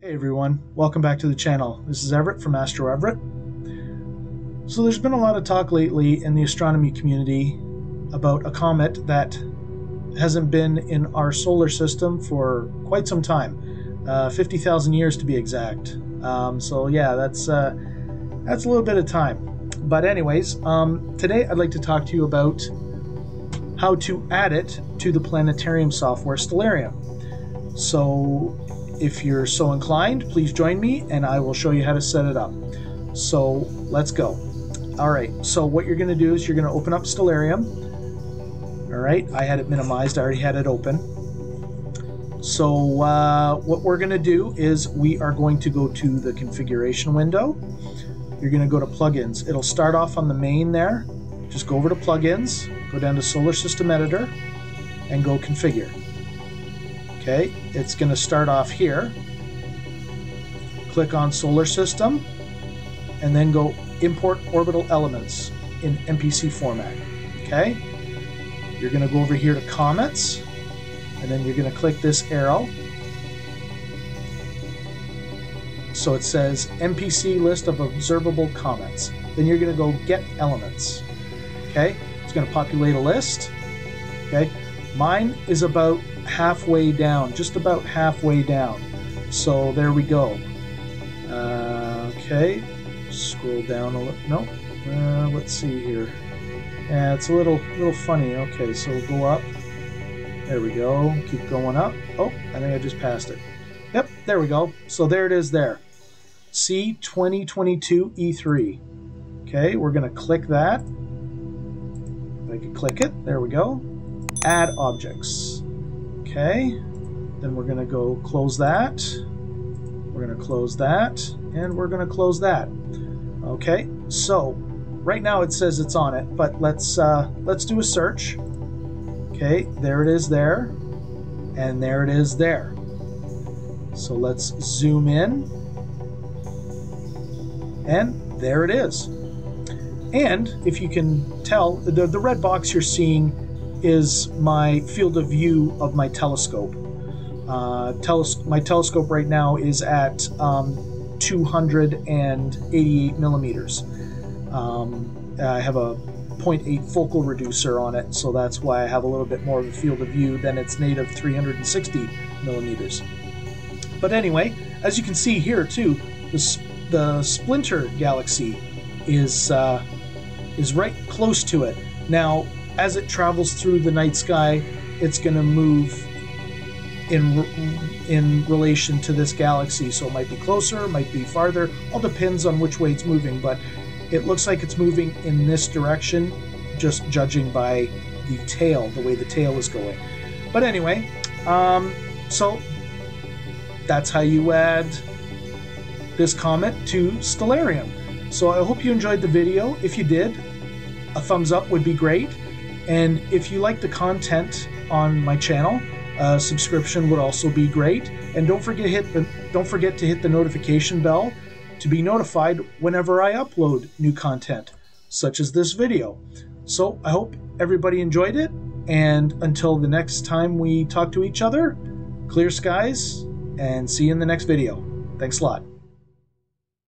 Hey everyone, welcome back to the channel. This is Everett from Astro Everett. So there's been a lot of talk lately in the astronomy community about a comet that hasn't been in our solar system for quite some time, 50,000 years to be exact. So yeah, that's a little bit of time. But anyways, today I'd like to talk to you about how to add it to the planetarium software Stellairum. So if you're so inclined, please join me and I will show you how to set it up. So let's go. All right, so what you're going to do is you're going to open up Stellairum. All right, I had it minimized, I already had it open. So what we're going to do is we are going to go to the configuration window. You're going to go to plugins. It'll start off on the main there. Just go over to plugins, go down to solar system editor and go configure. Okay, it's going to start off here. Click on solar system and then go import orbital elements in MPC format. Okay, you're going to go over here to comets and then you're going to click this arrow. So it says MPC list of observable comets. Then you're going to go get elements. Okay, it's going to populate a list. Okay, mine is about halfway down, just about halfway down. So there we go. Okay, scroll down a little. No, let's see here. Yeah, it's a little funny. Okay, so we'll go up. There we go. Keep going up. Oh, I think I just passed it. Yep, there we go. So there it is there. C 2022 E3. Okay, we're going to click that. If I can click it. There we go. Add objects. Okay, then we're going to go close that. We're going to close that, and we're going to close that. Okay, so right now it says it's on it, but let's do a search. Okay, there it is there, and there it is there. So let's zoom in, and there it is. And if you can tell, the red box you're seeing is my field of view of my telescope. My telescope right now is at 288 millimeters. I have a 0.8 focal reducer on it, so that's why I have a little bit more of a field of view than its native 360 millimeters. But anyway, as you can see here too, the splinter galaxy is right close to it. Now, as it travels through the night sky, it's going to move in relation to this galaxy. So it might be closer, it might be farther, all depends on which way it's moving, but it looks like it's moving in this direction, just judging by the tail, the way the tail is going. But anyway, so that's how you add this comet to Stellairum. So I hope you enjoyed the video. If you did, a thumbs up would be great. And if you like the content on my channel, a subscription would also be great. And don't forget to hit the notification bell to be notified whenever I upload new content, such as this video. So I hope everybody enjoyed it. And until the next time we talk to each other, clear skies and see you in the next video. Thanks a lot.